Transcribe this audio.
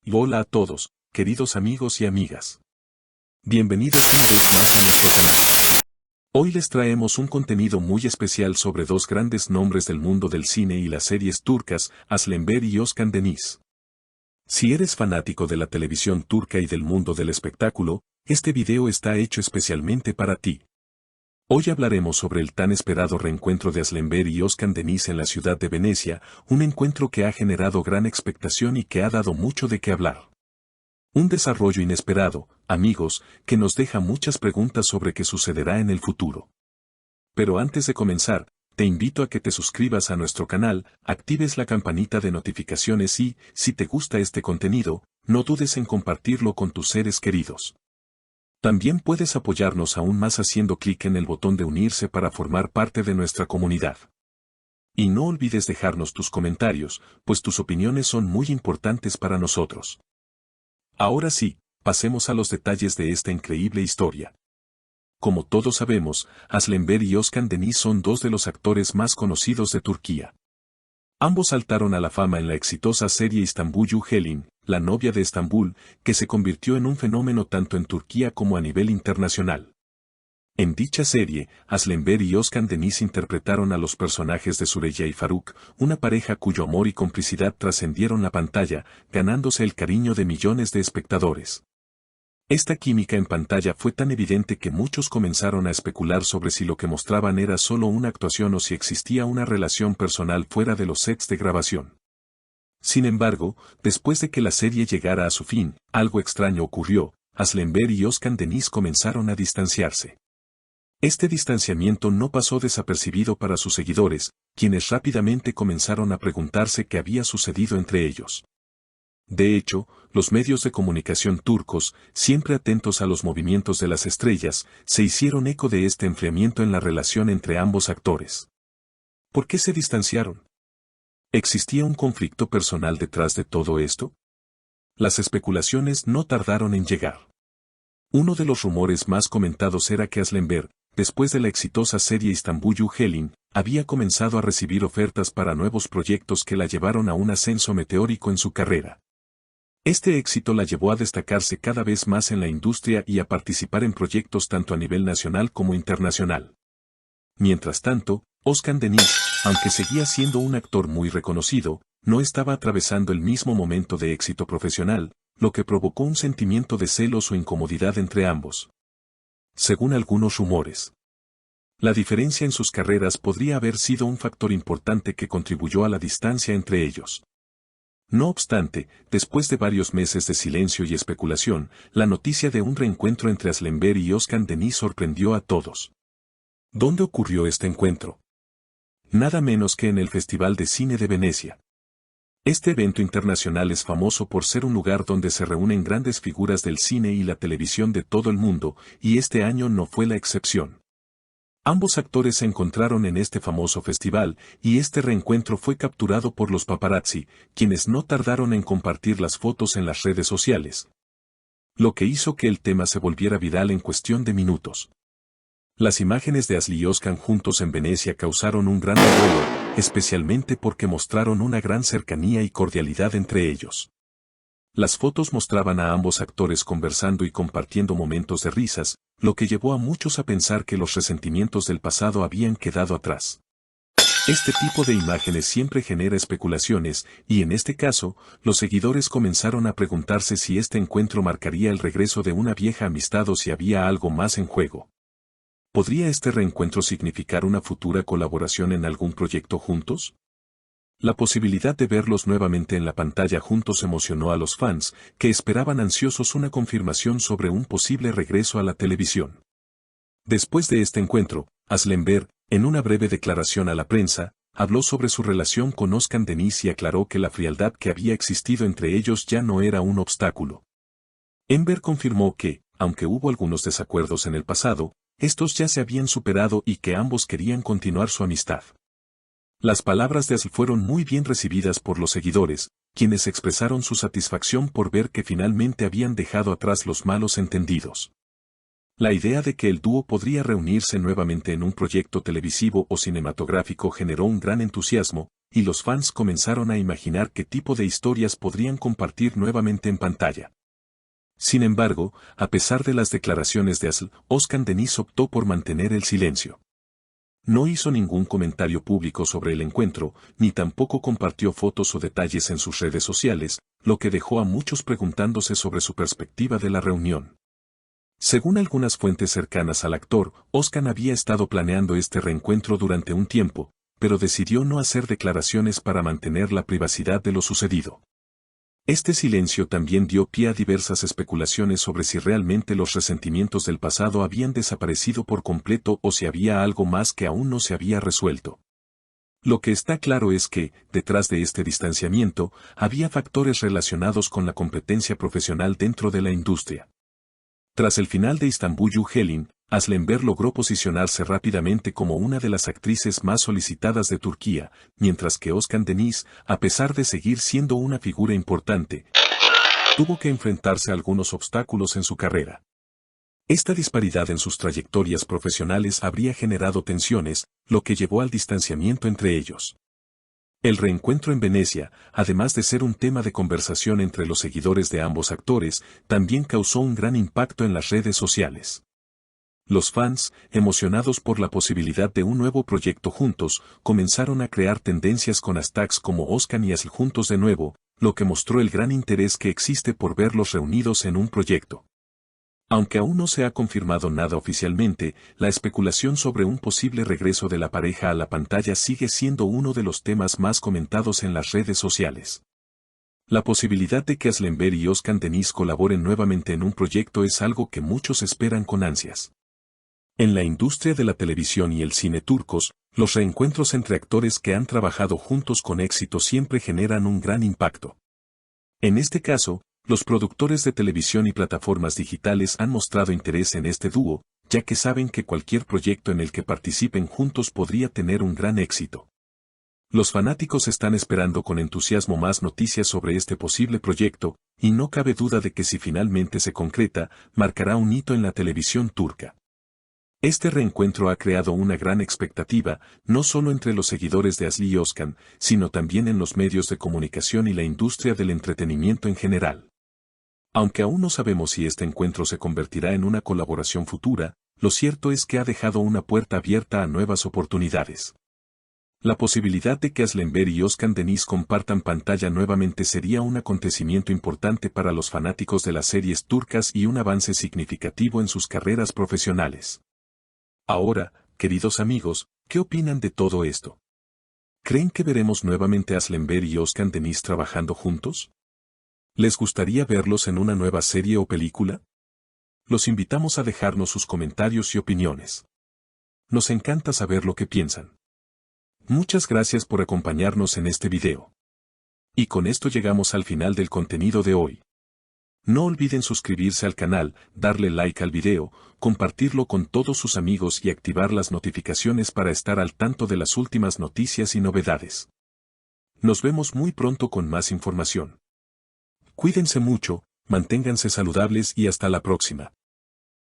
Y hola a todos, queridos amigos y amigas. Bienvenidos una vez más a nuestro canal. Hoy les traemos un contenido muy especial sobre dos grandes nombres del mundo del cine y las series turcas, Aslen Ber y Özkan Deniz. Si eres fanático de la televisión turca y del mundo del espectáculo, este video está hecho especialmente para ti. Hoy hablaremos sobre el tan esperado reencuentro de Aslen Ber y Özkan Deniz en la ciudad de Venecia, un encuentro que ha generado gran expectación y que ha dado mucho de qué hablar. Un desarrollo inesperado, amigos, que nos deja muchas preguntas sobre qué sucederá en el futuro. Pero antes de comenzar, te invito a que te suscribas a nuestro canal, actives la campanita de notificaciones y, si te gusta este contenido, no dudes en compartirlo con tus seres queridos. También puedes apoyarnos aún más haciendo clic en el botón de unirse para formar parte de nuestra comunidad. Y no olvides dejarnos tus comentarios, pues tus opiniones son muy importantes para nosotros. Ahora sí, pasemos a los detalles de esta increíble historia. Como todos sabemos, Aslen Ber y Özkan Deniz son dos de los actores más conocidos de Turquía. Ambos saltaron a la fama en la exitosa serie İstanbulcu Helin, la novia de Estambul, que se convirtió en un fenómeno tanto en Turquía como a nivel internacional. En dicha serie, Aslen Ber y Özkan Deniz interpretaron a los personajes de Süreyya y Faruk, una pareja cuyo amor y complicidad trascendieron la pantalla, ganándose el cariño de millones de espectadores. Esta química en pantalla fue tan evidente que muchos comenzaron a especular sobre si lo que mostraban era solo una actuación o si existía una relación personal fuera de los sets de grabación. Sin embargo, después de que la serie llegara a su fin, algo extraño ocurrió: Aslen Ber y Özkan Deniz comenzaron a distanciarse. Este distanciamiento no pasó desapercibido para sus seguidores, quienes rápidamente comenzaron a preguntarse qué había sucedido entre ellos. De hecho, los medios de comunicación turcos, siempre atentos a los movimientos de las estrellas, se hicieron eco de este enfriamiento en la relación entre ambos actores. ¿Por qué se distanciaron? ¿Existía un conflicto personal detrás de todo esto? Las especulaciones no tardaron en llegar. Uno de los rumores más comentados era que Aslen Ber, después de la exitosa serie İstanbulcu Helin, había comenzado a recibir ofertas para nuevos proyectos que la llevaron a un ascenso meteórico en su carrera. Este éxito la llevó a destacarse cada vez más en la industria y a participar en proyectos tanto a nivel nacional como internacional. Mientras tanto, Özkan Deniz, aunque seguía siendo un actor muy reconocido, no estaba atravesando el mismo momento de éxito profesional, lo que provocó un sentimiento de celos o incomodidad entre ambos. Según algunos rumores, la diferencia en sus carreras podría haber sido un factor importante que contribuyó a la distancia entre ellos. No obstante, después de varios meses de silencio y especulación, la noticia de un reencuentro entre Aslen Ber y Özkan Deniz sorprendió a todos. ¿Dónde ocurrió este encuentro? Nada menos que en el Festival de Cine de Venecia. Este evento internacional es famoso por ser un lugar donde se reúnen grandes figuras del cine y la televisión de todo el mundo, y este año no fue la excepción. Ambos actores se encontraron en este famoso festival, y este reencuentro fue capturado por los paparazzi, quienes no tardaron en compartir las fotos en las redes sociales. Lo que hizo que el tema se volviera viral en cuestión de minutos. Las imágenes de Asli y Özkan juntos en Venecia causaron un gran revuelo, especialmente porque mostraron una gran cercanía y cordialidad entre ellos. Las fotos mostraban a ambos actores conversando y compartiendo momentos de risas, lo que llevó a muchos a pensar que los resentimientos del pasado habían quedado atrás. Este tipo de imágenes siempre genera especulaciones, y en este caso, los seguidores comenzaron a preguntarse si este encuentro marcaría el regreso de una vieja amistad o si había algo más en juego. ¿Podría este reencuentro significar una futura colaboración en algún proyecto juntos? La posibilidad de verlos nuevamente en la pantalla juntos emocionó a los fans, que esperaban ansiosos una confirmación sobre un posible regreso a la televisión. Después de este encuentro, Aslen Ber, en una breve declaración a la prensa, habló sobre su relación con Özkan Deniz y aclaró que la frialdad que había existido entre ellos ya no era un obstáculo. Ber confirmó que, aunque hubo algunos desacuerdos en el pasado, estos ya se habían superado y que ambos querían continuar su amistad. Las palabras de Asl fueron muy bien recibidas por los seguidores, quienes expresaron su satisfacción por ver que finalmente habían dejado atrás los malos entendidos. La idea de que el dúo podría reunirse nuevamente en un proyecto televisivo o cinematográfico generó un gran entusiasmo, y los fans comenzaron a imaginar qué tipo de historias podrían compartir nuevamente en pantalla. Sin embargo, a pesar de las declaraciones de Asl, Özkan Deniz optó por mantener el silencio. No hizo ningún comentario público sobre el encuentro, ni tampoco compartió fotos o detalles en sus redes sociales, lo que dejó a muchos preguntándose sobre su perspectiva de la reunión. Según algunas fuentes cercanas al actor, Özkan había estado planeando este reencuentro durante un tiempo, pero decidió no hacer declaraciones para mantener la privacidad de lo sucedido. Este silencio también dio pie a diversas especulaciones sobre si realmente los resentimientos del pasado habían desaparecido por completo o si había algo más que aún no se había resuelto. Lo que está claro es que, detrás de este distanciamiento, había factores relacionados con la competencia profesional dentro de la industria. Tras el final de Istanbul Yücel'in, Aslenber logró posicionarse rápidamente como una de las actrices más solicitadas de Turquía, mientras que Özkan Deniz, a pesar de seguir siendo una figura importante, tuvo que enfrentarse a algunos obstáculos en su carrera. Esta disparidad en sus trayectorias profesionales habría generado tensiones, lo que llevó al distanciamiento entre ellos. El reencuentro en Venecia, además de ser un tema de conversación entre los seguidores de ambos actores, también causó un gran impacto en las redes sociales. Los fans, emocionados por la posibilidad de un nuevo proyecto juntos, comenzaron a crear tendencias con hashtags como Özkan y Asl juntos de nuevo, lo que mostró el gran interés que existe por verlos reunidos en un proyecto. Aunque aún no se ha confirmado nada oficialmente, la especulación sobre un posible regreso de la pareja a la pantalla sigue siendo uno de los temas más comentados en las redes sociales. La posibilidad de que Aslenber y Özkan Deniz colaboren nuevamente en un proyecto es algo que muchos esperan con ansias. En la industria de la televisión y el cine turcos, los reencuentros entre actores que han trabajado juntos con éxito siempre generan un gran impacto. En este caso, los productores de televisión y plataformas digitales han mostrado interés en este dúo, ya que saben que cualquier proyecto en el que participen juntos podría tener un gran éxito. Los fanáticos están esperando con entusiasmo más noticias sobre este posible proyecto, y no cabe duda de que si finalmente se concreta, marcará un hito en la televisión turca. Este reencuentro ha creado una gran expectativa, no solo entre los seguidores de Asli y Özkan, sino también en los medios de comunicación y la industria del entretenimiento en general. Aunque aún no sabemos si este encuentro se convertirá en una colaboración futura, lo cierto es que ha dejado una puerta abierta a nuevas oportunidades. La posibilidad de que Aslenber y Özkan Deniz compartan pantalla nuevamente sería un acontecimiento importante para los fanáticos de las series turcas y un avance significativo en sus carreras profesionales. Ahora, queridos amigos, ¿qué opinan de todo esto? ¿Creen que veremos nuevamente a Aslenber y Özkan Deniz trabajando juntos? ¿Les gustaría verlos en una nueva serie o película? Los invitamos a dejarnos sus comentarios y opiniones. Nos encanta saber lo que piensan. Muchas gracias por acompañarnos en este video. Y con esto llegamos al final del contenido de hoy. No olviden suscribirse al canal, darle like al video, compartirlo con todos sus amigos y activar las notificaciones para estar al tanto de las últimas noticias y novedades. Nos vemos muy pronto con más información. Cuídense mucho, manténganse saludables y hasta la próxima.